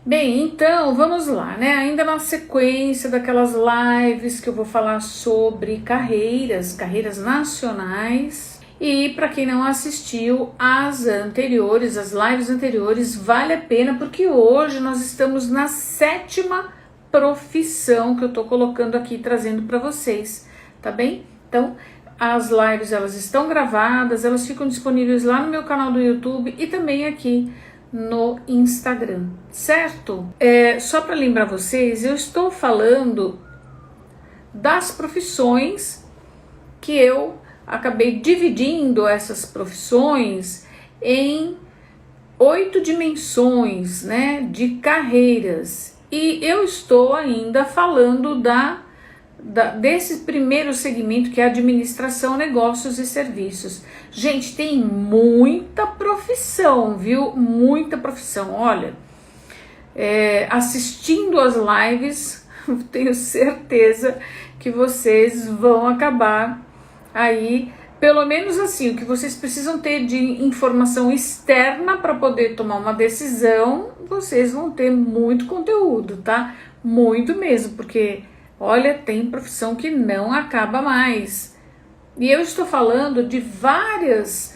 Bem, então vamos lá, né? Ainda na sequência daquelas lives que eu vou falar sobre carreiras nacionais. E para quem não assistiu as anteriores, as lives anteriores, vale a pena porque hoje nós estamos na 7ª profissão que eu tô colocando aqui, trazendo para vocês, tá bem? Então, as lives elas estão gravadas, elas ficam disponíveis lá no meu canal do YouTube e também aqui no Instagram, certo? Só para lembrar vocês, eu estou falando das profissões que eu acabei dividindo essas profissões em 8 dimensões, né, de carreiras. E eu estou ainda falando desse primeiro segmento, que é administração, negócios e serviços. Gente, tem muita profissão, viu? Muita profissão. Olha, assistindo as lives, tenho certeza que vocês vão acabar aí, pelo menos assim, o que vocês precisam ter de informação externa para poder tomar uma decisão, vocês vão ter muito conteúdo, tá? Muito mesmo, porque olha, tem profissão que não acaba mais. E eu estou falando de vários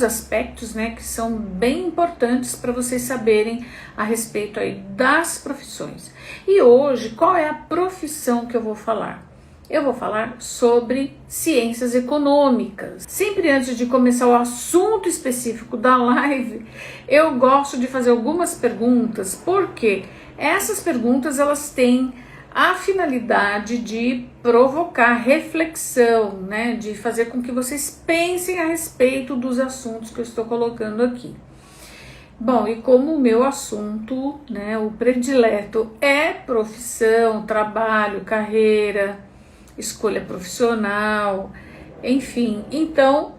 aspectos, né, que são bem importantes para vocês saberem a respeito aí das profissões. E hoje, qual é a profissão que eu vou falar? Eu vou falar sobre ciências econômicas. Sempre antes de começar o assunto específico da live, eu gosto de fazer algumas perguntas, porque essas perguntas elas têm a finalidade de provocar reflexão, né, de fazer com que vocês pensem a respeito dos assuntos que eu estou colocando aqui. Bom, e como o meu assunto, né, o predileto é profissão, trabalho, carreira, escolha profissional, enfim, então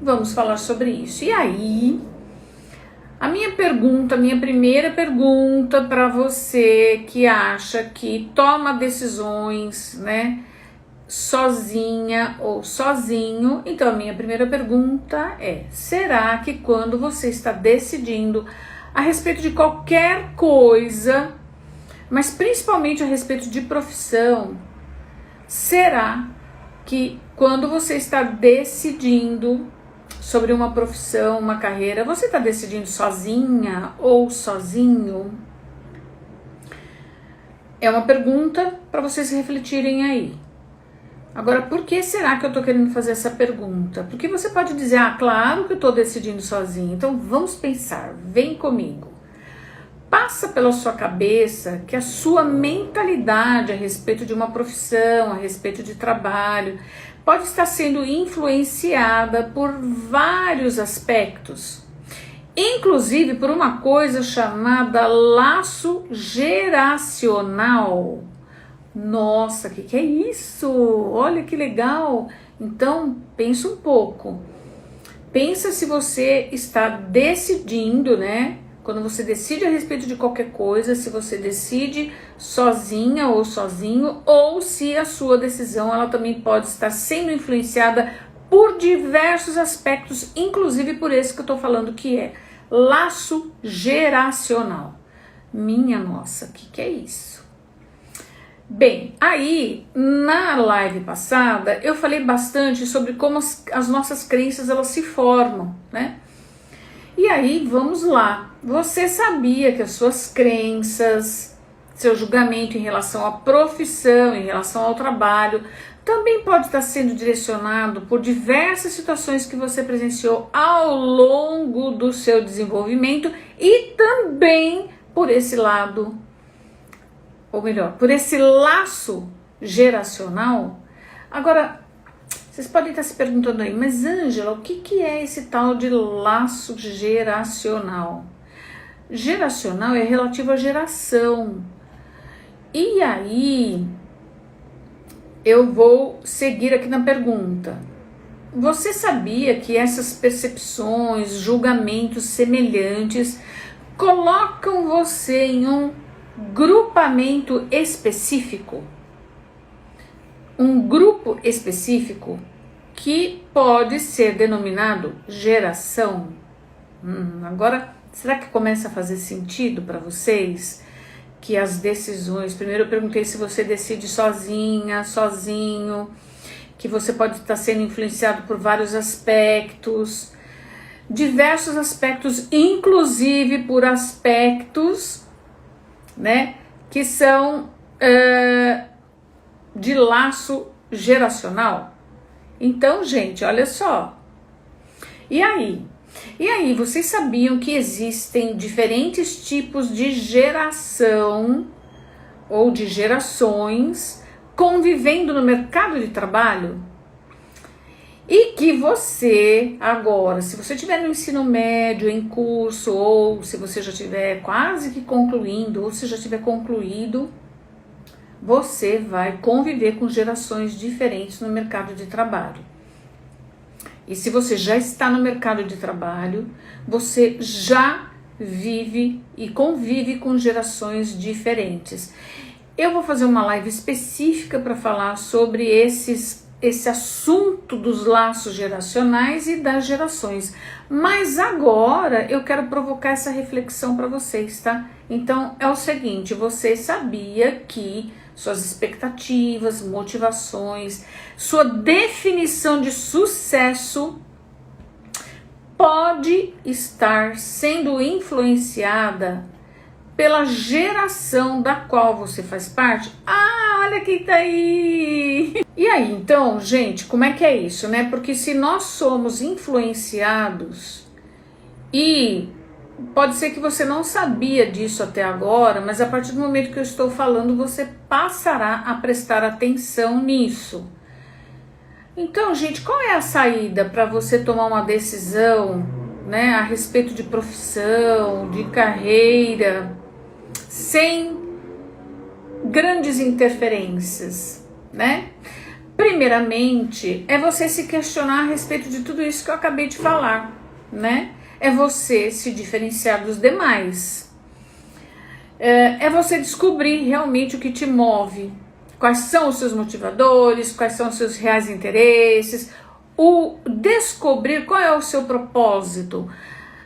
vamos falar sobre isso. E aí, a minha primeira pergunta para você que acha que toma decisões, né, sozinha ou sozinho, então a minha primeira pergunta é: será que quando você está decidindo a respeito de qualquer coisa, mas principalmente a respeito de profissão, será que quando você está decidindo sobre uma profissão, uma carreira, você está decidindo sozinha ou sozinho? É uma pergunta para vocês refletirem aí. Agora, por que será que eu estou querendo fazer essa pergunta? Porque você pode dizer, claro que eu estou decidindo sozinho. Então vamos pensar, vem comigo. Passa pela sua cabeça que a sua mentalidade a respeito de uma profissão, a respeito de trabalho, pode estar sendo influenciada por vários aspectos, inclusive por uma coisa chamada laço geracional. Nossa, o que é isso? Olha que legal! Então, pensa um pouco. Pensa se você está decidindo, né? Quando você decide a respeito de qualquer coisa, se você decide sozinha ou sozinho, ou se a sua decisão ela também pode estar sendo influenciada por diversos aspectos, inclusive por esse que eu estou falando, que é laço geracional. Minha nossa, o que é isso? Bem, aí na live passada eu falei bastante sobre como as nossas crenças elas se formam, né? E aí, vamos lá. Você sabia que as suas crenças, seu julgamento em relação à profissão, em relação ao trabalho, também pode estar sendo direcionado por diversas situações que você presenciou ao longo do seu desenvolvimento e também por esse lado, ou melhor, por esse laço geracional? Agora, vocês podem estar se perguntando aí, mas Ângela, o que é esse tal de laço geracional? Geracional é relativo à geração. E aí, eu vou seguir aqui na pergunta. Você sabia que essas percepções, julgamentos semelhantes colocam você em um grupamento específico? Um grupo específico que pode ser denominado geração. Agora Será que começa a fazer sentido para vocês que as decisões... Primeiro eu perguntei se você decide sozinha, sozinho, que você pode estar sendo influenciado por vários aspectos, diversos aspectos, inclusive por aspectos, né, que são de laço geracional. Então, gente, olha só. E aí? Vocês sabiam que existem diferentes tipos de geração ou de gerações convivendo no mercado de trabalho? E que você, agora, se você estiver no ensino médio, em curso, ou se você já estiver quase que concluindo, ou se já tiver concluído, você vai conviver com gerações diferentes no mercado de trabalho. E se você já está no mercado de trabalho, você já vive e convive com gerações diferentes. Eu vou fazer uma live específica para falar sobre esse assunto dos laços geracionais e das gerações. Mas agora eu quero provocar essa reflexão para vocês, tá? Então é o seguinte, você sabia que suas expectativas, motivações, sua definição de sucesso pode estar sendo influenciada pela geração da qual você faz parte? Ah, olha quem tá aí! E aí, então, gente, como é que é isso, né? Porque se nós somos influenciados e pode ser que você não sabia disso até agora, mas a partir do momento que eu estou falando, você passará a prestar atenção nisso. Então, gente, qual é a saída para você tomar uma decisão, né, a respeito de profissão, de carreira, sem grandes interferências, né? Primeiramente, é você se questionar a respeito de tudo isso que eu acabei de falar, né? É você se diferenciar dos demais. É você descobrir realmente o que te move, quais são os seus motivadores, quais são os seus reais interesses, o descobrir qual é o seu propósito.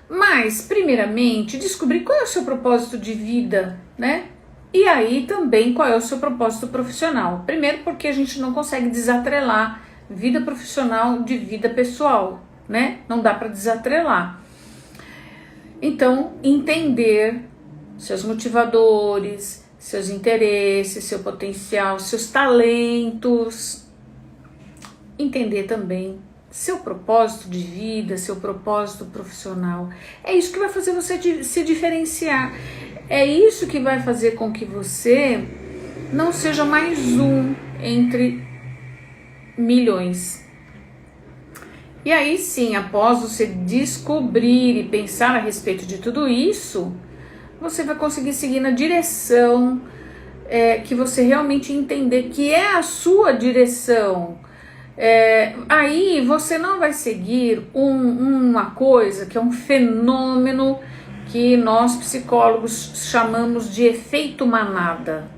Mas, primeiramente, descobrir qual é o seu propósito de vida, né? E aí também qual é o seu propósito profissional. Primeiro porque a gente não consegue desatrelar vida profissional de vida pessoal, né? Não dá para desatrelar. Então, entender seus motivadores, seus interesses, seu potencial, seus talentos. Entender também seu propósito de vida, seu propósito profissional. É isso que vai fazer você se diferenciar. É isso que vai fazer com que você não seja mais um entre milhões. E aí sim, após você descobrir e pensar a respeito de tudo isso, você vai conseguir seguir na direção que você realmente entender que é a sua direção. Aí você não vai seguir uma coisa que é um fenômeno que nós psicólogos chamamos de efeito manada.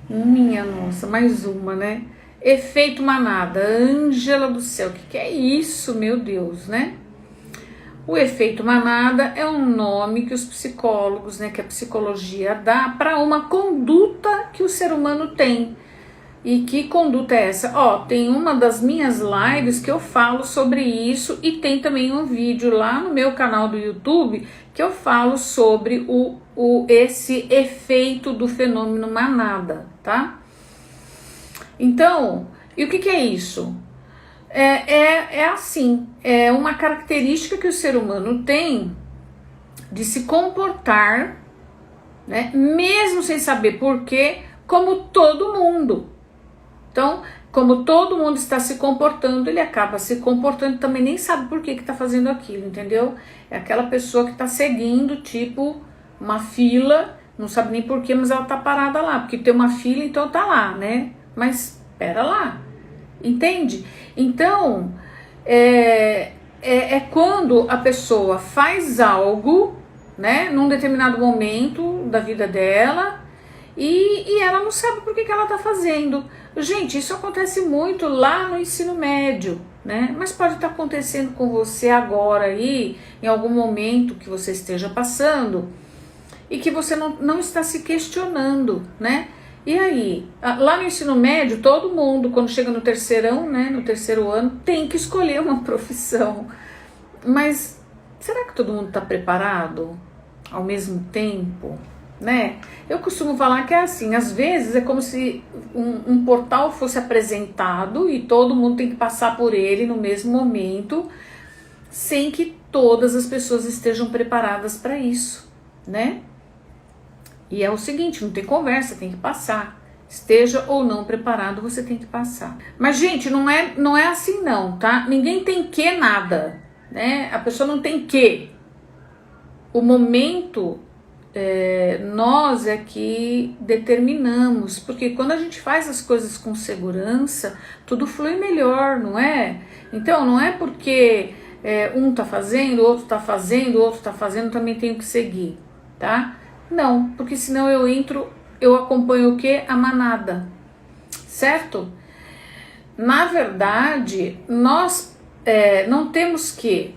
Minha nossa, mais uma, né? Efeito manada, Ângela do céu, o que é isso, meu Deus, né? O efeito manada é um nome que os psicólogos, né, que a psicologia dá para uma conduta que o ser humano tem. E que conduta é essa? Tem uma das minhas lives que eu falo sobre isso e tem também um vídeo lá no meu canal do YouTube que eu falo sobre esse efeito do fenômeno manada, tá? Então, e o que é isso? Assim, é uma característica que o ser humano tem de se comportar, né, mesmo sem saber porquê, como todo mundo. Então, como todo mundo está se comportando, ele acaba se comportando, também nem sabe por que está fazendo aquilo, entendeu? É aquela pessoa que está seguindo, tipo, uma fila, não sabe nem porquê, mas ela está parada lá, porque tem uma fila, então tá lá, né? Mas, pera lá, entende? Então, é quando a pessoa faz algo, né, num determinado momento da vida dela, e ela não sabe por que ela está fazendo. Gente, isso acontece muito lá no ensino médio, né? Mas pode estar acontecendo com você agora aí, em algum momento que você esteja passando e que você não está se questionando, né? E aí, lá no ensino médio, todo mundo, quando chega no terceirão, né, no terceiro ano, tem que escolher uma profissão. Mas será que todo mundo está preparado ao mesmo tempo? Né? Eu costumo falar que é assim, às vezes é como se um portal fosse apresentado e todo mundo tem que passar por ele no mesmo momento, sem que todas as pessoas estejam preparadas para isso, né? E é o seguinte, não tem conversa, tem que passar. Esteja ou não preparado, você tem que passar. Mas, gente, não é assim não, tá? Ninguém tem que nada, né? A pessoa não tem que. O momento... nós é que determinamos, porque quando a gente faz as coisas com segurança, tudo flui melhor, não é? Então, não é porque um tá fazendo, outro tá fazendo, outro tá fazendo, também tenho que seguir, tá? Não, porque senão eu acompanho o quê? A manada, certo? Na verdade, nós não temos que,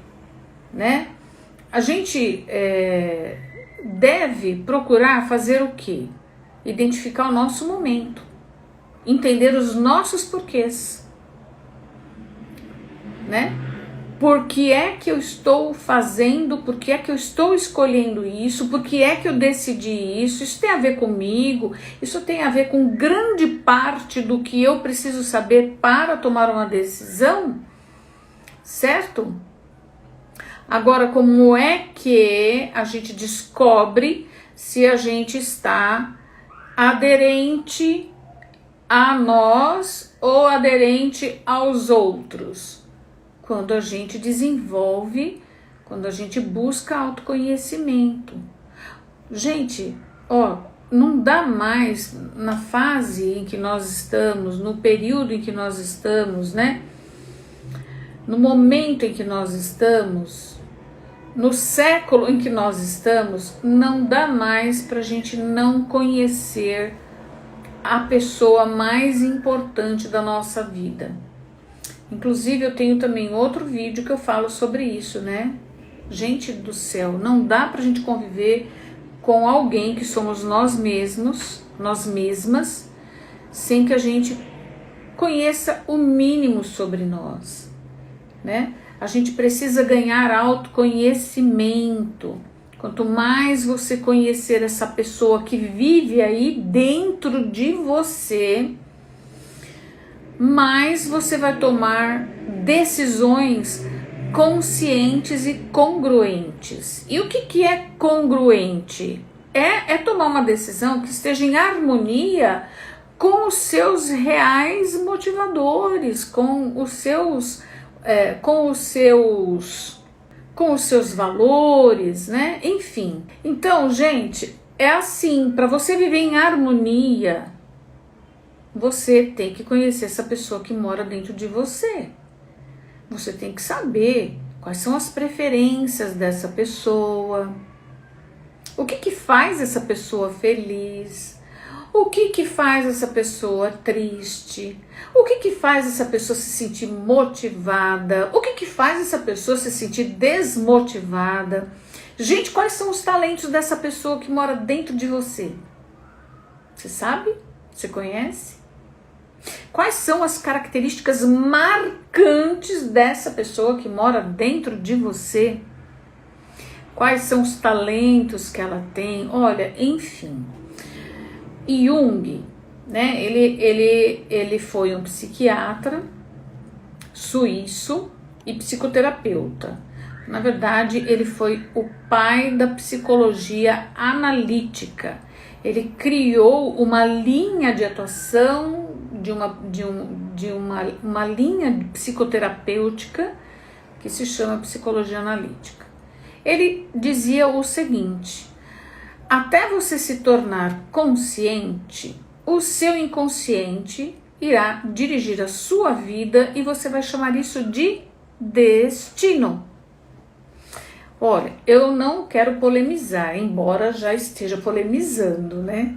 né? A gente... deve procurar fazer o quê? Identificar o nosso momento, entender os nossos porquês, né? Por que é que eu estou fazendo, por que é que eu estou escolhendo isso, por que é que eu decidi isso, isso tem a ver comigo, isso tem a ver com grande parte do que eu preciso saber para tomar uma decisão, certo? Agora, como é que a gente descobre se a gente está aderente a nós ou aderente aos outros? Quando a gente desenvolve, quando a gente busca autoconhecimento. Gente, não dá mais na fase em que nós estamos, no período em que nós estamos, né? No momento em que nós estamos, no século em que nós estamos, não dá mais para a gente não conhecer a pessoa mais importante da nossa vida. Inclusive, eu tenho também outro vídeo que eu falo sobre isso, né? Gente do céu, não dá pra gente conviver com alguém que somos nós mesmos, nós mesmas, sem que a gente conheça o mínimo sobre nós, né? A gente precisa ganhar autoconhecimento. Quanto mais você conhecer essa pessoa que vive aí dentro de você, mais você vai tomar decisões conscientes e congruentes. E o que é congruente? É tomar uma decisão que esteja em harmonia com os seus reais motivadores, com os seus valores, né? Enfim. Então, gente, é assim, para você viver em harmonia, você tem que conhecer essa pessoa que mora dentro de você. Você tem que saber quais são as preferências dessa pessoa, o que faz essa pessoa feliz, o que faz essa pessoa triste, o que faz essa pessoa se sentir motivada, o que faz essa pessoa se sentir desmotivada. Gente, quais são os talentos dessa pessoa que mora dentro de você? Você sabe? Você conhece? Quais são as características marcantes dessa pessoa que mora dentro de você? Quais são os talentos que ela tem? Olha, enfim. Jung, né, ele foi um psiquiatra suíço e psicoterapeuta. Na verdade, ele foi o pai da psicologia analítica. Ele criou uma linha de atuação uma linha psicoterapêutica que se chama psicologia analítica. Ele dizia o seguinte: até você se tornar consciente, o seu inconsciente irá dirigir a sua vida e você vai chamar isso de destino. Olha, eu não quero polemizar, embora já esteja polemizando, né?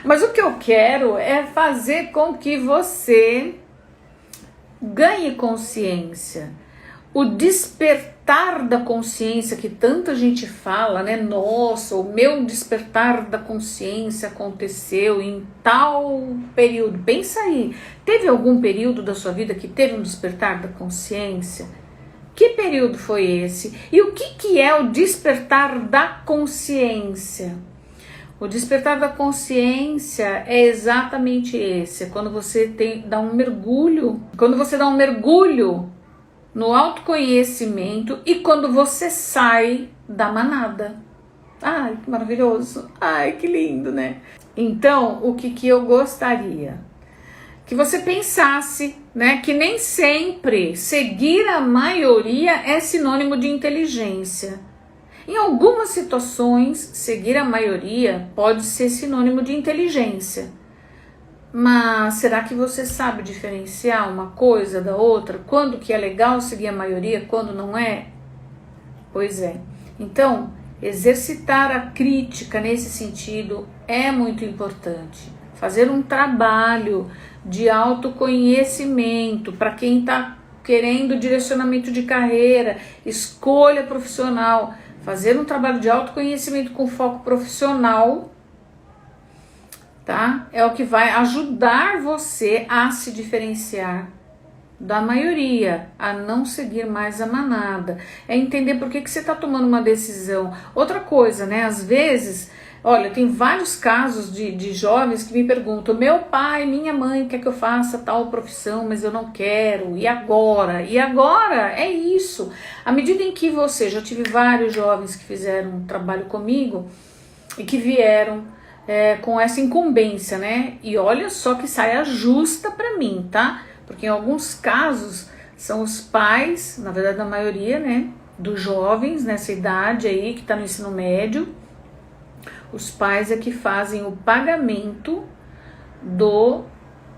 Mas o que eu quero é fazer com que você ganhe consciência. O despertar da consciência que tanta gente fala, né? Nossa, o meu despertar da consciência aconteceu em tal período. Pensa aí, teve algum período da sua vida que teve um despertar da consciência? Que período foi esse? E o que é o despertar da consciência? O despertar da consciência é exatamente esse, é quando você dá um mergulho, no autoconhecimento e quando você sai da manada. Ai, que maravilhoso, ai, que lindo, né? Então, o que eu gostaria? Que você pensasse, né, que nem sempre seguir a maioria é sinônimo de inteligência. Em algumas situações, seguir a maioria pode ser sinônimo de inteligência. Mas será que você sabe diferenciar uma coisa da outra? Quando que é legal seguir a maioria, quando não é? Pois é. Então, exercitar a crítica nesse sentido é muito importante. Fazer um trabalho de autoconhecimento para quem está querendo direcionamento de carreira, escolha profissional, fazer um trabalho de autoconhecimento com foco profissional, tá? É o que vai ajudar você a se diferenciar da maioria, a não seguir mais a manada, é entender por que você está tomando uma decisão. Outra coisa, né? Às vezes, olha, tem vários casos de jovens que me perguntam: meu pai, minha mãe quer que eu faça tal profissão, mas eu não quero, e agora? E agora é isso. À medida em que você, já tive vários jovens que fizeram um trabalho comigo e que vieram com essa incumbência, né? E olha só que saia justa para mim, tá? Porque em alguns casos são os pais, na verdade a maioria, né, dos jovens nessa idade aí que está no ensino médio, os pais é que fazem o pagamento do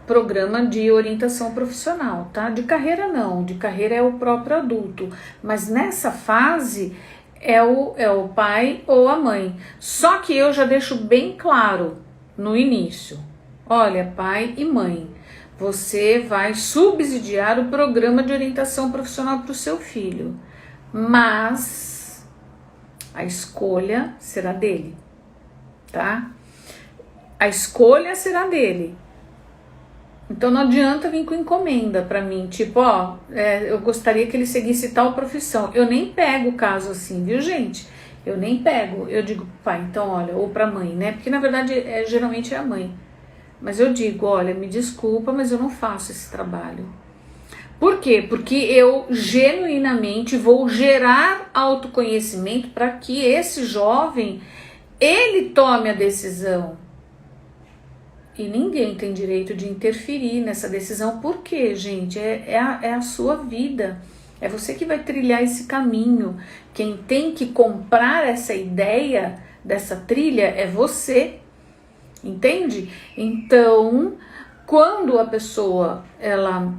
programa de orientação profissional, tá? De carreira não, de carreira é o próprio adulto, mas nessa fase é o pai ou a mãe. Só que eu já deixo bem claro no início: olha, pai e mãe, você vai subsidiar o programa de orientação profissional para o seu filho, mas a escolha será dele, tá? A escolha será dele. Então não adianta vir com encomenda para mim, tipo, ó, eu gostaria que ele seguisse tal profissão. Eu nem pego caso assim, viu, gente? Eu nem pego. Eu digo, pai, então olha, ou para mãe, né? Porque na verdade geralmente é a mãe. Mas eu digo, olha, me desculpa, mas eu não faço esse trabalho. Por quê? Porque eu genuinamente vou gerar autoconhecimento para que esse jovem, ele tome a decisão. E ninguém tem direito de interferir nessa decisão. Por quê, gente? É a sua vida. É você que vai trilhar esse caminho. Quem tem que comprar essa ideia dessa trilha é você. Entende? Então, quando a pessoa ela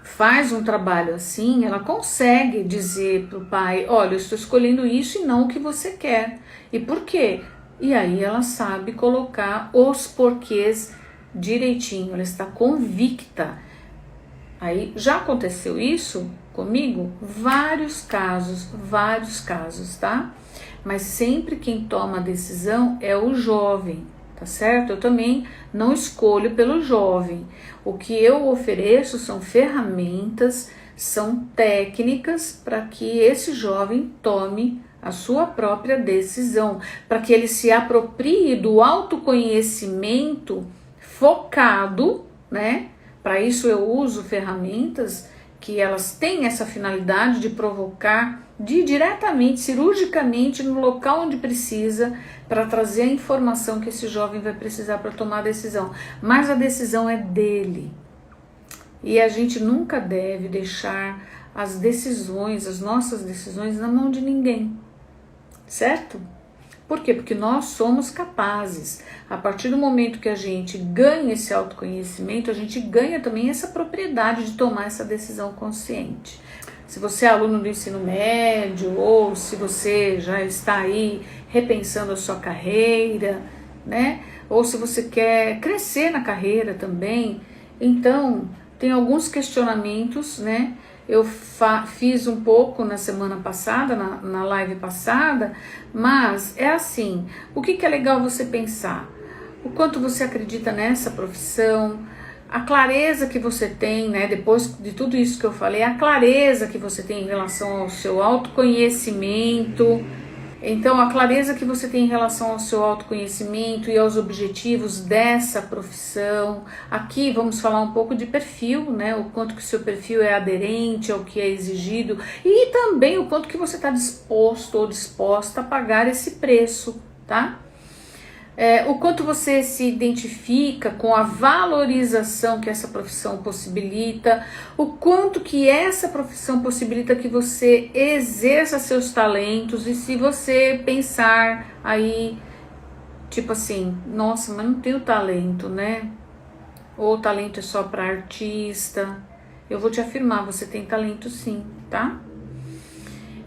faz um trabalho assim, ela consegue dizer para o pai: olha, eu estou escolhendo isso e não o que você quer. E por quê? E aí ela sabe colocar os porquês direitinho, ela está convicta. Aí já aconteceu isso comigo? Vários casos, tá? Mas sempre quem toma a decisão é o jovem. Tá certo? Eu também não escolho pelo jovem. O que eu ofereço são ferramentas, são técnicas para que esse jovem tome a sua própria decisão, para que ele se aproprie do autoconhecimento focado, né? Para isso eu uso ferramentas que elas têm essa finalidade de provocar diretamente, cirurgicamente, no local onde precisa, para trazer a informação que esse jovem vai precisar para tomar a decisão. Mas a decisão é dele. E a gente nunca deve deixar as decisões, as nossas decisões, na mão de ninguém. Certo? Por quê? Porque nós somos capazes. A partir do momento que a gente ganha esse autoconhecimento, a gente ganha também essa propriedade de tomar essa decisão consciente. Se você é aluno do ensino médio ou se você já está aí repensando a sua carreira, né? Ou se você quer crescer na carreira também. Então, tem alguns questionamentos, né? Eu fiz um pouco na semana passada, na live passada, mas é assim, o que é legal você pensar? O quanto você acredita nessa profissão, a clareza que você tem, né, depois de tudo isso que eu falei, a clareza que você tem em relação ao seu autoconhecimento. Então, a clareza que você tem em relação ao seu autoconhecimento e aos objetivos dessa profissão. Aqui vamos falar um pouco de perfil, né? O quanto que o seu perfil é aderente ao que é exigido e também o quanto que você está disposto ou disposta a pagar esse preço, tá? O quanto você se identifica com a valorização que essa profissão possibilita, o quanto que essa profissão possibilita que você exerça seus talentos. E se você pensar aí, tipo assim, nossa, mas não tenho talento, né? Ou o talento é só para artista. Eu vou te afirmar, você tem talento sim, tá?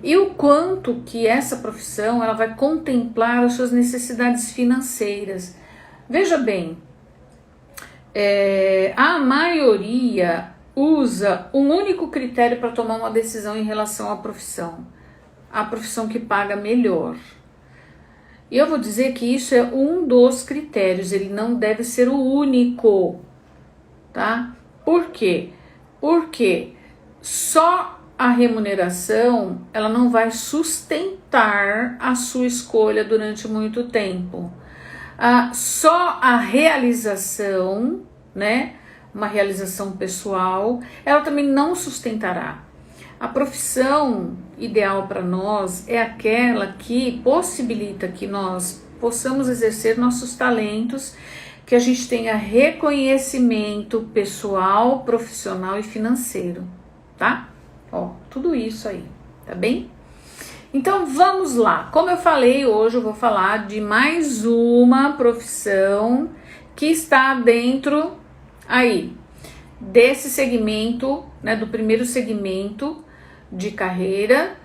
E o quanto que essa profissão ela vai contemplar as suas necessidades financeiras. Veja bem, a maioria usa um único critério para tomar uma decisão em relação à profissão. A profissão que paga melhor. E eu vou dizer que isso é um dos critérios, ele não deve ser o único, tá? Por quê? Porque só a remuneração, ela não vai sustentar a sua escolha durante muito tempo. Só a realização, né, uma realização pessoal, ela também não sustentará. A profissão ideal para nós é aquela que possibilita que nós possamos exercer nossos talentos, que a gente tenha reconhecimento pessoal, profissional e financeiro, tá? Ó, tudo isso aí, tá bem? Então vamos lá, como eu falei, hoje eu vou falar de mais uma profissão que está dentro aí desse segmento, né, do primeiro segmento de carreira,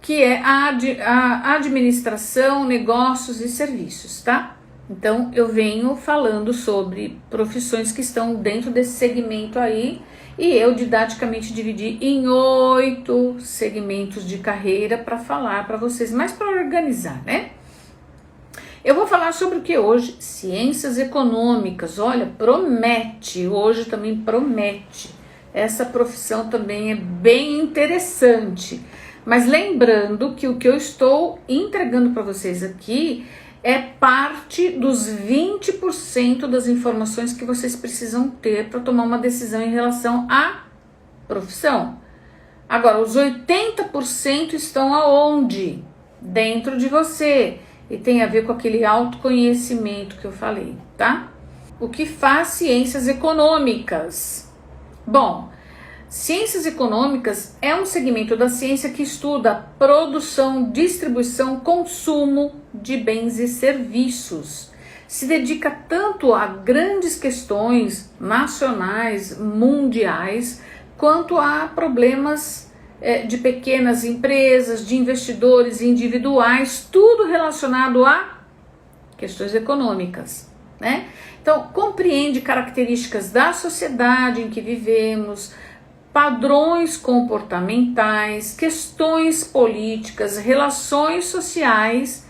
que é a administração, negócios e serviços, tá? Então eu venho falando sobre profissões que estão dentro desse segmento aí, e eu didaticamente dividi em 8 segmentos de carreira para falar para vocês, mas para organizar, né? Eu vou falar sobre o que hoje? Ciências econômicas. Olha, promete, hoje também promete. Essa profissão também é bem interessante. Mas lembrando que o que eu estou entregando para vocês aqui é parte dos 20% das informações que vocês precisam ter para tomar uma decisão em relação à profissão. Agora, os 80% estão aonde? Dentro de você. E tem a ver com aquele autoconhecimento que eu falei, tá? O que faz ciências econômicas? Bom, ciências econômicas é um segmento da ciência que estuda a produção, distribuição, consumo de bens e serviços. Se dedica tanto a grandes questões nacionais, mundiais, quanto a problemas de pequenas empresas, de investidores individuais, tudo relacionado a questões econômicas, né? Então, compreende características da sociedade em que vivemos, padrões comportamentais, questões políticas, relações sociais,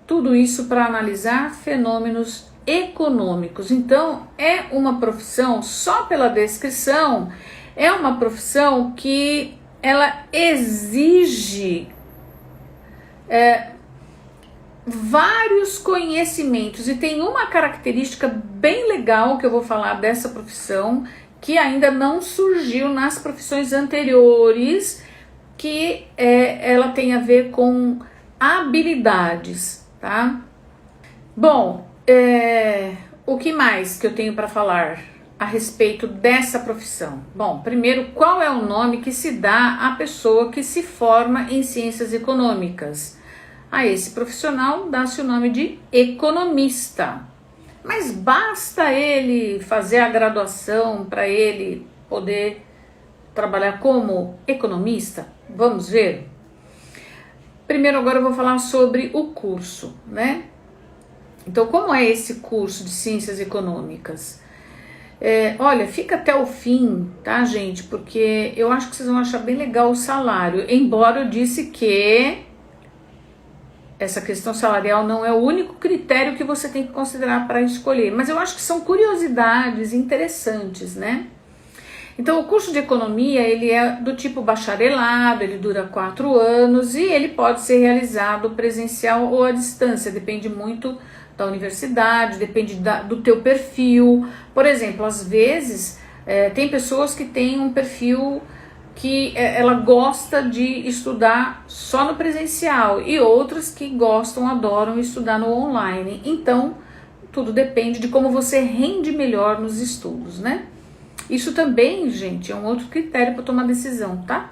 tudo isso para analisar fenômenos econômicos. Então, é uma profissão, só pela descrição, é uma profissão que ela exige vários conhecimentos, e tem uma característica bem legal que eu vou falar dessa profissão, que ainda não surgiu nas profissões anteriores, que ela tem a ver com habilidades, tá? Bom, o que mais que eu tenho para falar a respeito dessa profissão? Bom, primeiro, qual é o nome que se dá à pessoa que se forma em ciências econômicas? A esse profissional dá-se o nome de economista. Mas basta ele fazer a graduação para ele poder trabalhar como economista? Vamos ver? Primeiro agora eu vou falar sobre o curso, né? Então, como é esse curso de Ciências Econômicas? Olha, fica até o fim, tá, gente? Porque eu acho que vocês vão achar bem legal o salário, embora eu disse que essa questão salarial não é o único critério que você tem que considerar para escolher, mas eu acho que são curiosidades interessantes, né? Então, o curso de economia, ele é do tipo bacharelado, ele dura 4 anos e ele pode ser realizado presencial ou à distância, depende muito da universidade, depende do teu perfil. Por exemplo, às vezes tem pessoas que têm um perfil que ela gosta de estudar só no presencial e outras que gostam, adoram estudar no online. Então, tudo depende de como você rende melhor nos estudos, né? Isso também, gente, é um outro critério para tomar decisão, tá?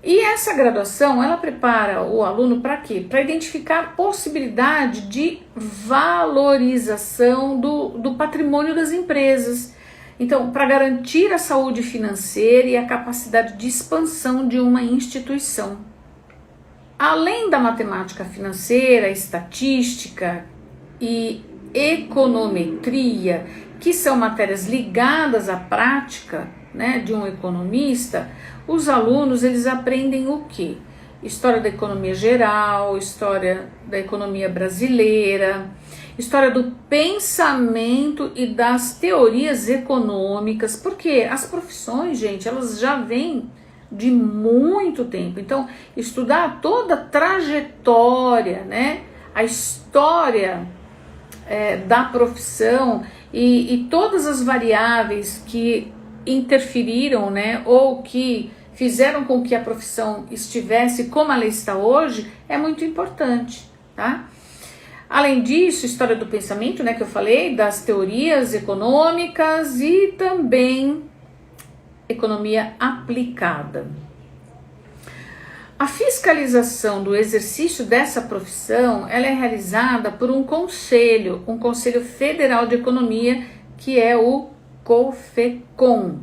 E essa graduação, ela prepara o aluno para quê? Para identificar a possibilidade de valorização do patrimônio das empresas. Então, para garantir a saúde financeira e a capacidade de expansão de uma instituição. Além da matemática financeira, estatística e econometria, que são matérias ligadas à prática, né, de um economista, os alunos eles aprendem o quê? História da economia geral, história da economia brasileira, história do pensamento e das teorias econômicas, porque as profissões, gente, elas já vêm de muito tempo. Então, estudar toda a trajetória, né, a história da profissão e todas as variáveis que interferiram, né, ou que fizeram com que a profissão estivesse como ela está hoje, é muito importante, tá? Além disso, história do pensamento, né, que eu falei, das teorias econômicas e também economia aplicada. A fiscalização do exercício dessa profissão, ela é realizada por um Conselho Federal de Economia, que é o COFECON,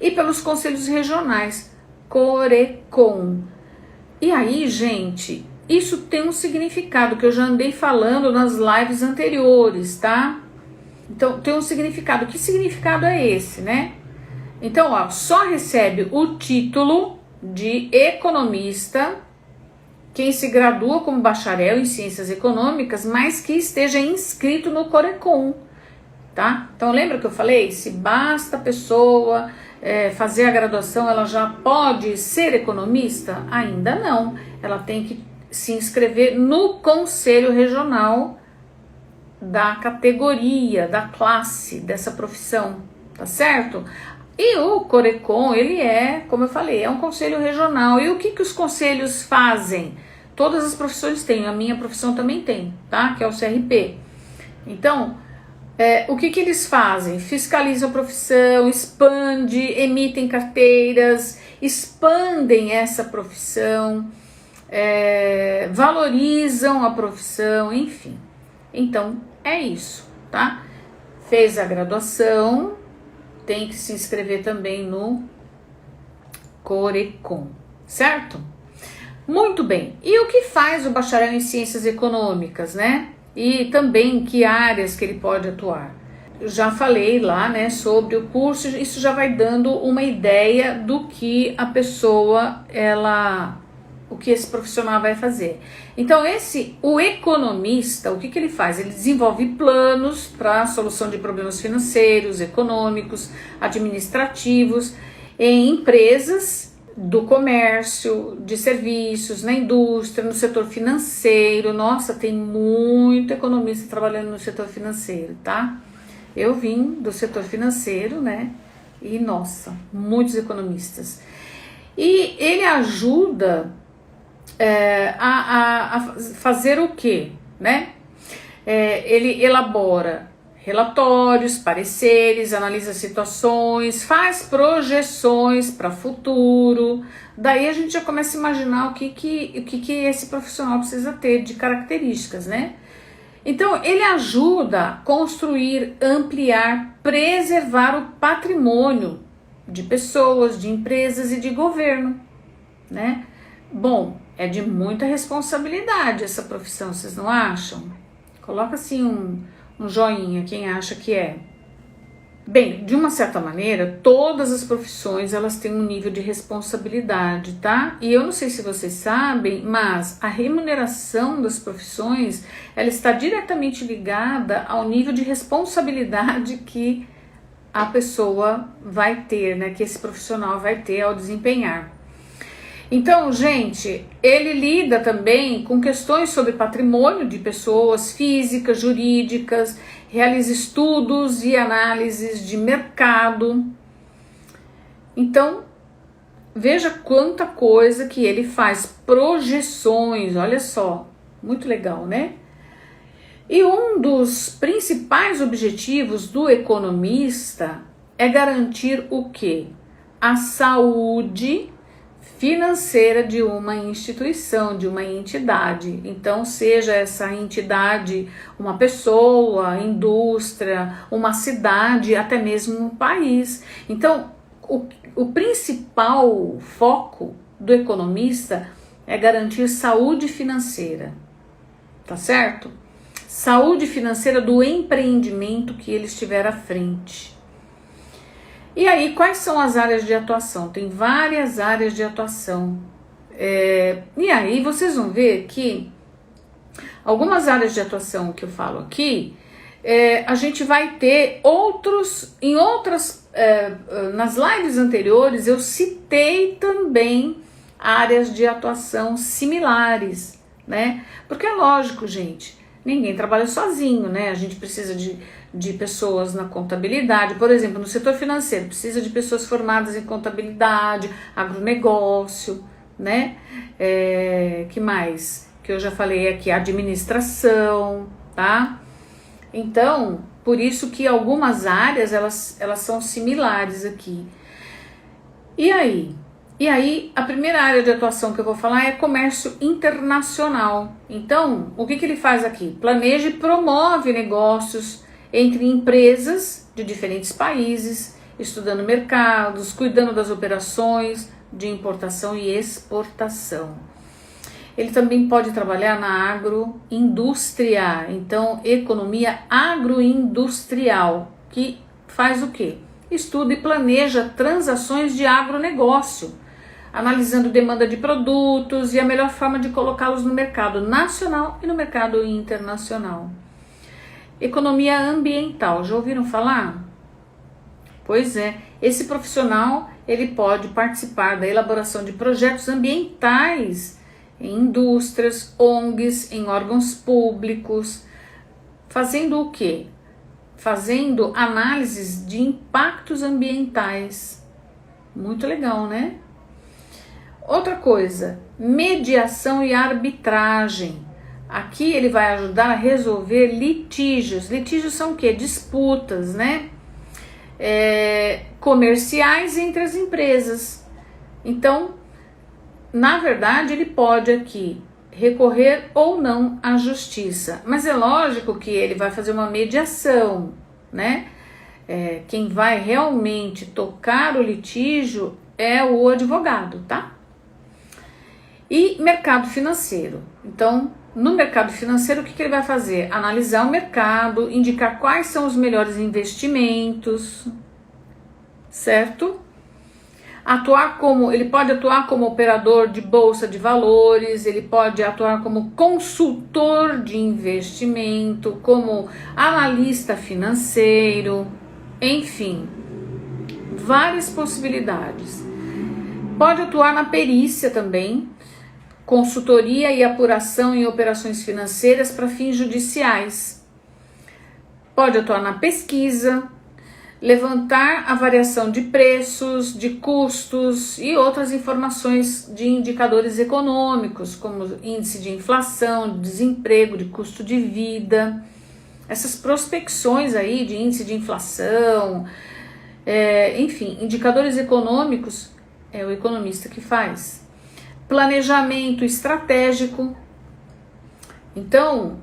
e pelos conselhos regionais, CORECON. E aí, gente, isso tem um significado que eu já andei falando nas lives anteriores, tá? Então, tem um significado. Que significado é esse, né? Então, ó, só recebe o título de economista quem se gradua como bacharel em ciências econômicas, mas que esteja inscrito no CORECON, tá? Então, lembra que eu falei? Se basta a pessoa fazer a graduação, ela já pode ser economista? Ainda não. Ela tem que se inscrever no Conselho Regional da categoria, da classe, dessa profissão, tá certo? E o CORECON, ele como eu falei, é um conselho regional. E o que os conselhos fazem? Todas as profissões têm, a minha profissão também tem, tá? Que é o CRP. Então, o que eles fazem? Fiscalizam a profissão, expandem, emitem carteiras, expandem essa profissão, valorizam a profissão, enfim. Então, é isso, tá? Fez a graduação, tem que se inscrever também no CORECON, certo? Muito bem. E o que faz o bacharel em ciências econômicas, né? E também que áreas que ele pode atuar? Eu já falei lá, né, sobre o curso, isso já vai dando uma ideia do que a pessoa, o que esse profissional vai fazer. Então, o economista, o que ele faz? Ele desenvolve planos para a solução de problemas financeiros, econômicos, administrativos, em empresas do comércio, de serviços, na indústria, no setor financeiro. Nossa, tem muito economista trabalhando no setor financeiro, tá? Eu vim do setor financeiro, né? E, nossa, muitos economistas. E ele ajuda a fazer o quê, né? Ele elabora relatórios, pareceres, analisa situações, faz projeções para futuro. Daí a gente já começa a imaginar o que esse profissional precisa ter de características, né? Então, ele ajuda a construir, ampliar, preservar o patrimônio de pessoas, de empresas e de governo, né? Bom, é de muita responsabilidade essa profissão, vocês não acham? Coloca assim um joinha, quem acha que é. Bem, de uma certa maneira, todas as profissões elas têm um nível de responsabilidade, tá? E eu não sei se vocês sabem, mas a remuneração das profissões, ela está diretamente ligada ao nível de responsabilidade que a pessoa vai ter, né? Que esse profissional vai ter ao desempenhar. Então, gente, ele lida também com questões sobre patrimônio de pessoas físicas, jurídicas, realiza estudos e análises de mercado. Então, veja quanta coisa que ele faz, projeções, olha só, muito legal, né? E um dos principais objetivos do economista é garantir o quê? A saúde financeira de uma instituição, de uma entidade. Então, seja essa entidade uma pessoa, indústria, uma cidade, até mesmo um país. Então, o principal foco do economista é garantir saúde financeira, tá certo? Saúde financeira do empreendimento que ele estiver à frente. E aí, quais são as áreas de atuação? Tem várias áreas de atuação. E aí, vocês vão ver que algumas áreas de atuação que eu falo aqui, a gente vai ter nas lives anteriores, eu citei também áreas de atuação similares, né? Porque é lógico, gente, ninguém trabalha sozinho, né? A gente precisa de pessoas na contabilidade, por exemplo, no setor financeiro, precisa de pessoas formadas em contabilidade, agronegócio, né? Que mais? Que eu já falei aqui, administração, tá? Então, por isso que algumas áreas, elas são similares aqui. E aí, a primeira área de atuação que eu vou falar é comércio internacional. Então, o que ele faz aqui? Planeja e promove negócios entre empresas de diferentes países, estudando mercados, cuidando das operações de importação e exportação. Ele também pode trabalhar na agroindústria, então economia agroindustrial, que faz o quê? Estuda e planeja transações de agronegócio, analisando demanda de produtos e a melhor forma de colocá-los no mercado nacional e no mercado internacional. Economia ambiental, já ouviram falar? Pois é, esse profissional ele pode participar da elaboração de projetos ambientais em indústrias, ONGs, em órgãos públicos, fazendo o quê? Fazendo análises de impactos ambientais. Muito legal, né? Outra coisa, mediação e arbitragem. Aqui ele vai ajudar a resolver litígios. Litígios são o quê? Disputas, né? Comerciais entre as empresas. Então, na verdade, ele pode aqui recorrer ou não à justiça. Mas é lógico que ele vai fazer uma mediação, né? Quem vai realmente tocar o litígio é o advogado, tá? E mercado financeiro. Então, no mercado financeiro, o que ele vai fazer? Analisar o mercado, indicar quais são os melhores investimentos, certo? Ele pode atuar como operador de bolsa de valores, ele pode atuar como consultor de investimento, como analista financeiro, enfim, várias possibilidades. Pode atuar na perícia também, consultoria e apuração em operações financeiras para fins judiciais. Pode atuar na pesquisa, levantar a variação de preços, de custos e outras informações de indicadores econômicos, como índice de inflação, de desemprego, de custo de vida. Essas prospecções aí de índice de inflação, enfim, indicadores econômicos é o economista que faz. Planejamento estratégico. Então,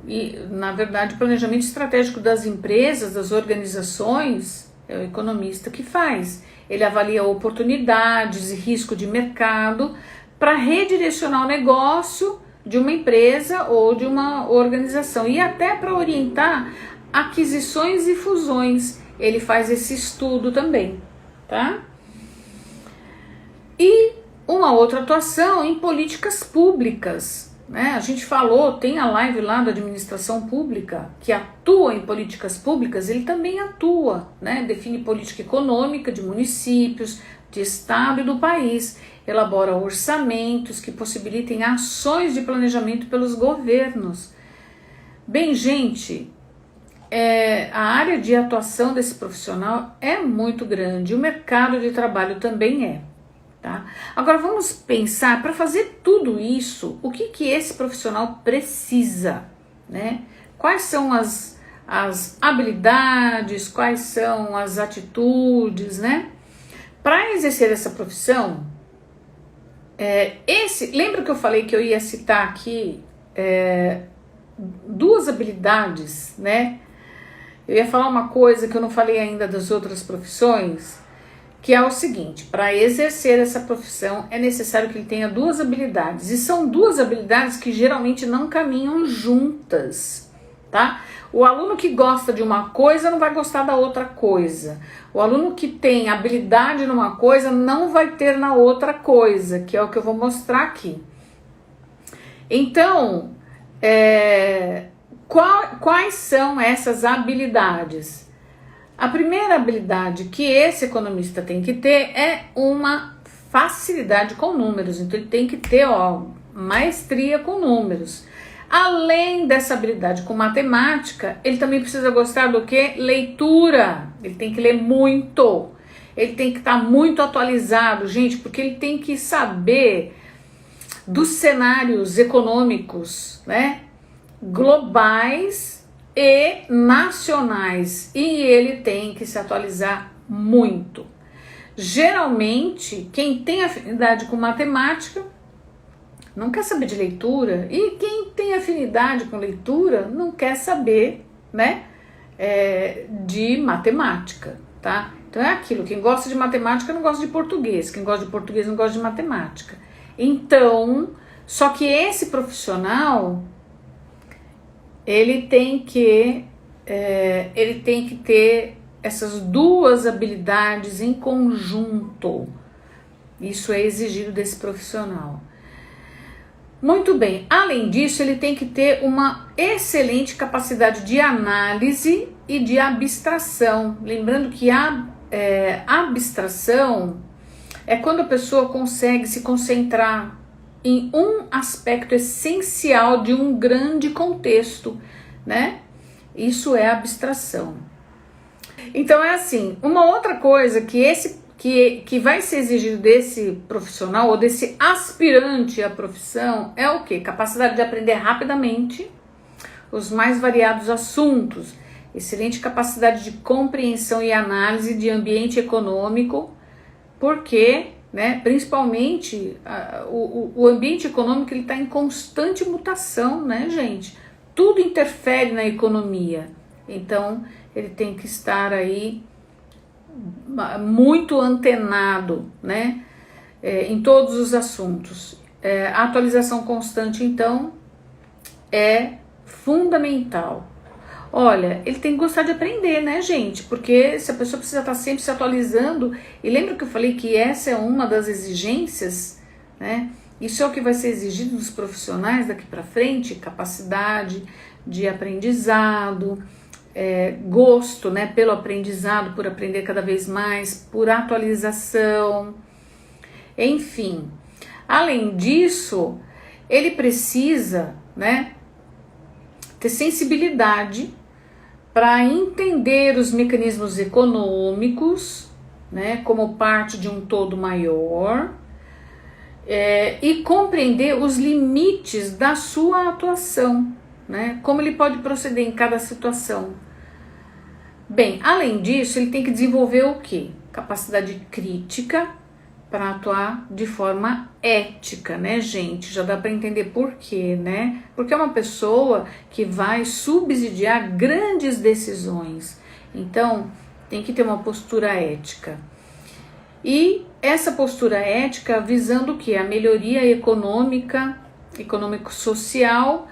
na verdade, o planejamento estratégico das empresas, das organizações, É o economista que faz. Ele avalia oportunidades e risco de mercado para redirecionar o negócio de uma empresa ou de uma organização e até para orientar aquisições e fusões. Ele faz esse estudo também, tá? E uma outra atuação em políticas públicas, né? A gente falou, tem a live lá da administração pública, que atua em políticas públicas, ele também atua, né? Define política econômica de municípios, de estado e do país, elabora orçamentos que possibilitem ações de planejamento pelos governos. Bem, gente, a área de atuação desse profissional é muito grande, o mercado de trabalho também é. Tá? Agora vamos pensar, para fazer tudo isso, o que esse profissional precisa, né? Quais são as habilidades, quais são as atitudes, né? Para exercer essa profissão, lembra que eu falei que eu ia citar aqui duas habilidades, né? Eu ia falar uma coisa que eu não falei ainda das outras profissões, que é o seguinte: para exercer essa profissão é necessário que ele tenha duas habilidades, e são duas habilidades que geralmente não caminham juntas, tá? O aluno que gosta de uma coisa não vai gostar da outra coisa, o aluno que tem habilidade numa coisa não vai ter na outra coisa, que é o que eu vou mostrar aqui. Então, quais são essas habilidades? A primeira habilidade que esse economista tem que ter é uma facilidade com números. Então ele tem que ter maestria com números. Além dessa habilidade com matemática, ele também precisa gostar do que? Leitura. Ele tem que ler muito. Ele tem que estar muito atualizado, gente, porque ele tem que saber dos cenários econômicos, né, globais e nacionais, e ele tem que se atualizar muito. Geralmente, quem tem afinidade com matemática não quer saber de leitura, e quem tem afinidade com leitura não quer saber, né, de matemática, tá? Então é aquilo, quem gosta de matemática não gosta de português, quem gosta de português não gosta de matemática. Então, só que esse profissional, ele tem que ter essas duas habilidades em conjunto. Isso é exigido desse profissional. Muito bem, além disso, ele tem que ter uma excelente capacidade de análise e de abstração. Lembrando que a abstração é quando a pessoa consegue se concentrar em um aspecto essencial de um grande contexto, né? Isso é abstração. Então é assim, uma outra coisa que vai ser exigido desse profissional ou desse aspirante à profissão é o quê? Capacidade de aprender rapidamente os mais variados assuntos, excelente capacidade de compreensão e análise de ambiente econômico, porque, né, principalmente o ambiente econômico ele está em constante mutação, né, gente? Tudo interfere na economia, então ele tem que estar aí muito antenado, né, em todos os assuntos. A atualização constante, então, é fundamental. Olha, ele tem que gostar de aprender, né, gente? Porque se a pessoa precisa estar sempre se atualizando, e lembra que eu falei que essa é uma das exigências, né? Isso é o que vai ser exigido dos profissionais daqui para frente, capacidade de aprendizado, gosto, né, pelo aprendizado, por aprender cada vez mais, por atualização, enfim. Além disso, ele precisa, né, ter sensibilidade para entender os mecanismos econômicos, né, como parte de um todo maior, e compreender os limites da sua atuação, né, como ele pode proceder em cada situação. Bem, além disso, ele tem que desenvolver o quê? Capacidade crítica para atuar de forma ética, né, gente? Já dá para entender por quê, né? Porque é uma pessoa que vai subsidiar grandes decisões. Então, tem que ter uma postura ética. E essa postura ética visando o quê? A melhoria econômica, econômico-social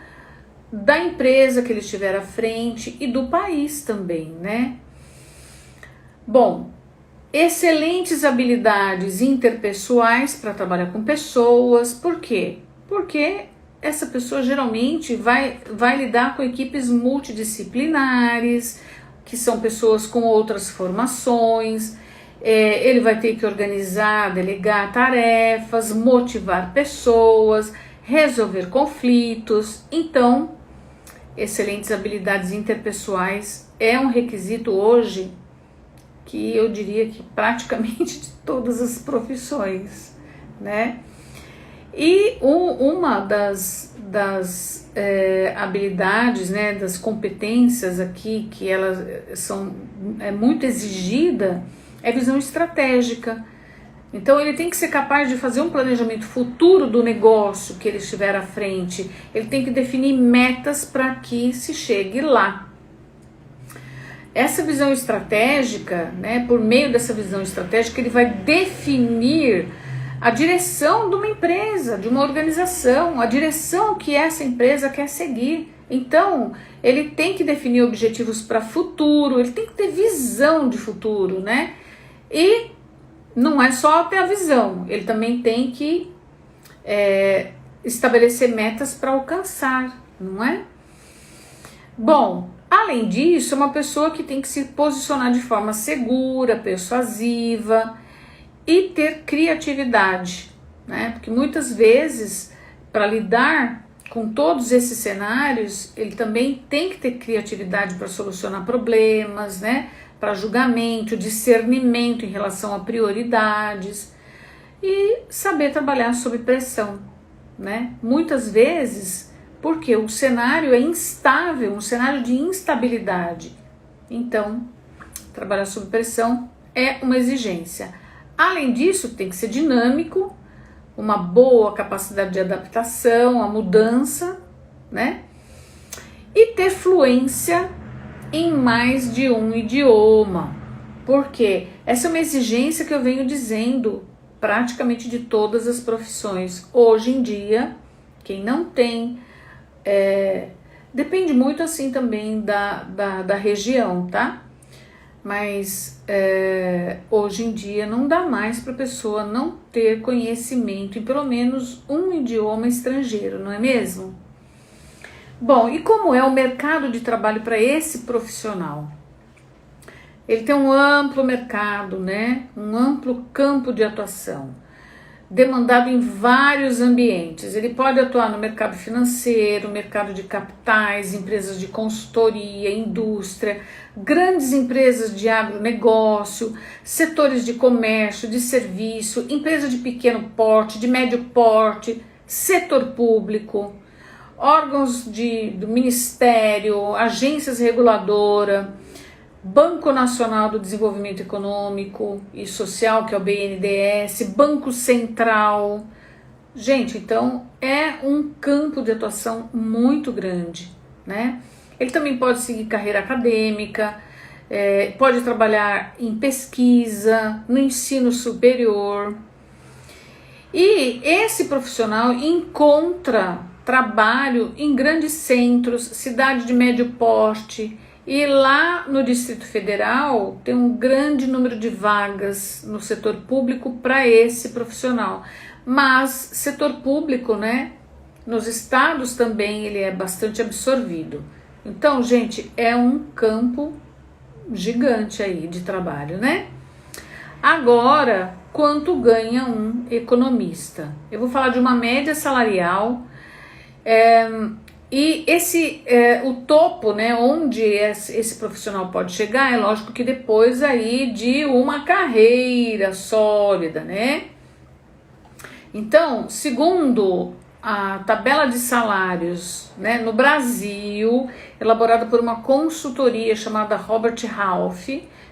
da empresa que ele estiver à frente e do país também, né? Bom, excelentes habilidades interpessoais para trabalhar com pessoas. Por quê? Porque essa pessoa geralmente vai lidar com equipes multidisciplinares, que são pessoas com outras formações. Ele vai ter que organizar, delegar tarefas, motivar pessoas, resolver conflitos. Então, excelentes habilidades interpessoais é um requisito hoje que eu diria que praticamente de todas as profissões, né? E uma das habilidades, né, das competências aqui que elas são muito exigida é visão estratégica. Então ele tem que ser capaz de fazer um planejamento futuro do negócio que ele estiver à frente. Ele tem que definir metas para que se chegue lá. Essa visão estratégica, né, por meio dessa visão estratégica, ele vai definir a direção de uma empresa, de uma organização, a direção que essa empresa quer seguir. Então, ele tem que definir objetivos para futuro, ele tem que ter visão de futuro, né? E não é só ter a visão, ele também tem que estabelecer metas para alcançar, não é? Bom, além disso, é uma pessoa que tem que se posicionar de forma segura, persuasiva e ter criatividade, né? Porque muitas vezes, para lidar com todos esses cenários, ele também tem que ter criatividade para solucionar problemas, né? Para julgamento, discernimento em relação a prioridades e saber trabalhar sob pressão, né? Muitas vezes, porque o cenário é instável, um cenário de instabilidade. Então, trabalhar sob pressão é uma exigência. Além disso, tem que ser dinâmico, uma boa capacidade de adaptação à mudança, né? E ter fluência em mais de um idioma. Porque essa é uma exigência que eu venho dizendo praticamente de todas as profissões. Hoje em dia, quem não tem, depende muito assim também da região, tá? Mas hoje em dia não dá mais para a pessoa não ter conhecimento em pelo menos um idioma estrangeiro, não é mesmo? Bom, e como é o mercado de trabalho para esse profissional? Ele tem um amplo mercado, né? Um amplo campo de atuação, demandado em vários ambientes. Ele pode atuar no mercado financeiro, mercado de capitais, empresas de consultoria, indústria, grandes empresas de agronegócio, setores de comércio, de serviço, empresas de pequeno porte, de médio porte, setor público, órgãos do Ministério, agências reguladoras, Banco Nacional do Desenvolvimento Econômico e Social, que é o BNDES, Banco Central. Gente, então é um campo de atuação muito grande, né? Ele também pode seguir carreira acadêmica, pode trabalhar em pesquisa, no ensino superior. E esse profissional encontra trabalho em grandes centros, cidade de médio porte, e lá no Distrito Federal tem um grande número de vagas no setor público para esse profissional. Mas setor público, né, nos estados também ele é bastante absorvido. Então, gente, é um campo gigante aí de trabalho, né? Agora, quanto ganha um economista? Eu vou falar de uma média salarial. E o topo, né, onde esse profissional pode chegar, é lógico que depois aí de uma carreira sólida, né? Então, segundo a tabela de salários, né, no Brasil, elaborada por uma consultoria chamada Robert Half,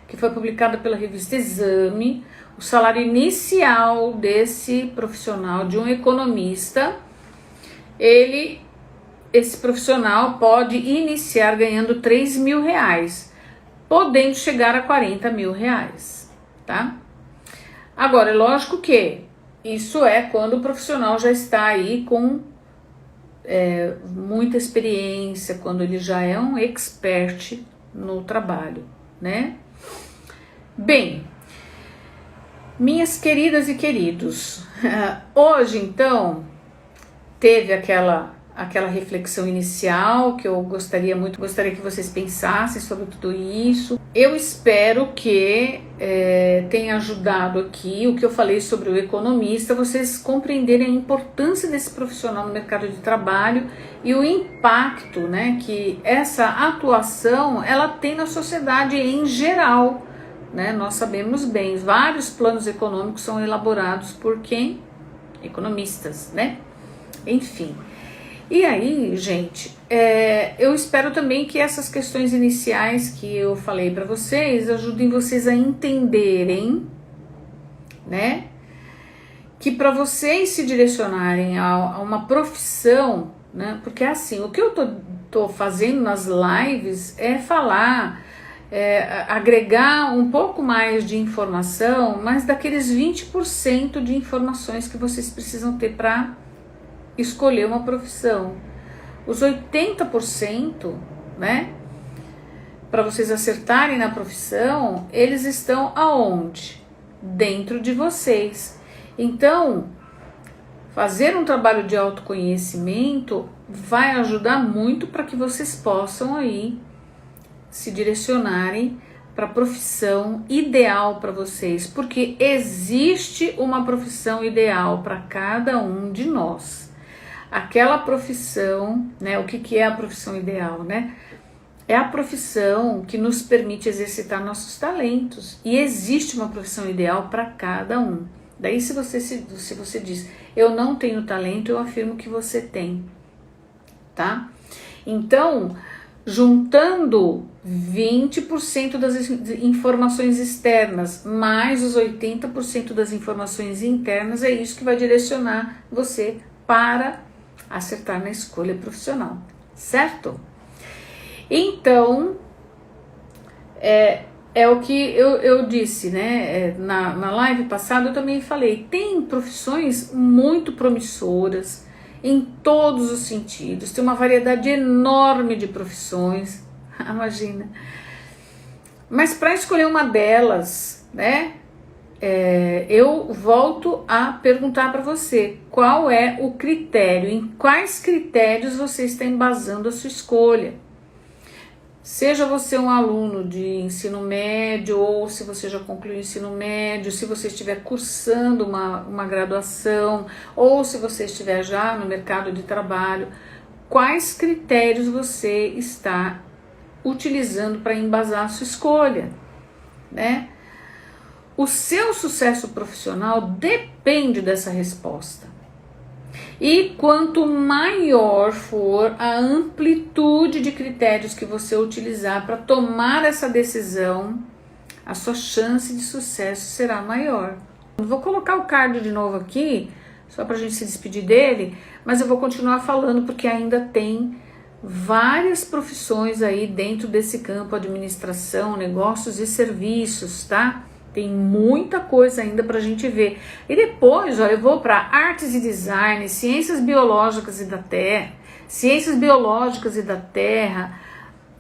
que foi publicada pela revista Exame, o salário inicial desse profissional, de um economista, esse profissional pode iniciar ganhando R$3.000. podendo chegar a 40 mil reais, tá? Agora, é lógico que isso é quando o profissional já está aí com muita experiência, quando ele já é um expert no trabalho, né? Bem, minhas queridas e queridos, hoje então teve aquela reflexão inicial que eu gostaria que vocês pensassem sobre tudo isso. Eu espero que tenha ajudado aqui o que eu falei sobre o economista, vocês compreenderem a importância desse profissional no mercado de trabalho e o impacto, né, que essa atuação ela tem na sociedade em geral, né? Nós sabemos bem, vários planos econômicos são elaborados por quem? Economistas, né? Enfim. E aí, gente, eu espero também que essas questões iniciais que eu falei para vocês ajudem vocês a entenderem, né, que para vocês se direcionarem a uma profissão, né, porque assim, o que eu tô fazendo nas lives é falar, agregar um pouco mais de informação, mas daqueles 20% de informações que vocês precisam ter para escolher uma profissão. Os 80%, né, para vocês acertarem na profissão, eles estão aonde? Dentro de vocês. Então, fazer um trabalho de autoconhecimento vai ajudar muito para que vocês possam aí se direcionarem para a profissão ideal para vocês, porque existe uma profissão ideal para cada um de nós. Aquela profissão, né? O que é a profissão ideal, né? É a profissão que nos permite exercitar nossos talentos. E existe uma profissão ideal para cada um. Daí se você diz, eu não tenho talento, eu afirmo que você tem, tá? Então, juntando 20% das informações externas mais os 80% das informações internas, é isso que vai direcionar você para acertar na escolha profissional, certo? Então, é o que eu disse, né? Na live passada eu também falei, tem profissões muito promissoras em todos os sentidos, tem uma variedade enorme de profissões, imagina. Mas para escolher uma delas, né? Eu volto a perguntar para você, qual é o critério, em quais critérios você está embasando a sua escolha? Seja você um aluno de ensino médio, ou se você já concluiu o ensino médio, se você estiver cursando uma graduação, ou se você estiver já no mercado de trabalho, quais critérios você está utilizando para embasar a sua escolha, né? O seu sucesso profissional depende dessa resposta. E quanto maior for a amplitude de critérios que você utilizar para tomar essa decisão, a sua chance de sucesso será maior. Vou colocar o card de novo aqui, só para a gente se despedir dele, mas eu vou continuar falando porque ainda tem várias profissões aí dentro desse campo: administração, negócios e serviços, tá? Tem muita coisa ainda pra gente ver. E depois, olha, eu vou para artes e design, ciências biológicas e da terra,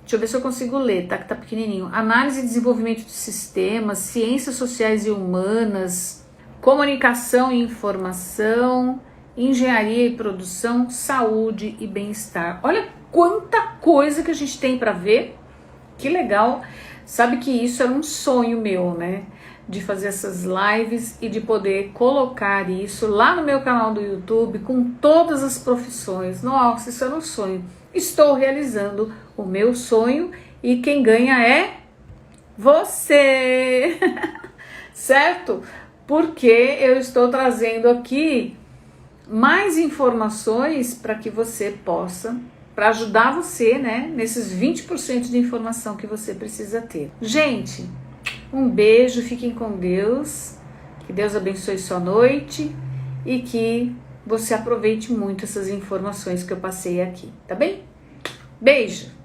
deixa eu ver se eu consigo ler, tá? Que tá pequenininho. Análise e desenvolvimento de sistemas, ciências sociais e humanas, comunicação e informação, engenharia e produção, saúde e bem-estar. Olha quanta coisa que a gente tem para ver. Que legal. Sabe que isso era um sonho meu, né? De fazer essas lives e de poder colocar isso lá no meu canal do YouTube com todas as profissões. Nossa, isso era um sonho. Estou realizando o meu sonho e quem ganha é você, certo? Porque eu estou trazendo aqui mais informações para que você possa, para ajudar você, né, nesses 20% de informação que você precisa ter. Gente, um beijo, fiquem com Deus, que Deus abençoe sua noite e que você aproveite muito essas informações que eu passei aqui, tá bem? Beijo!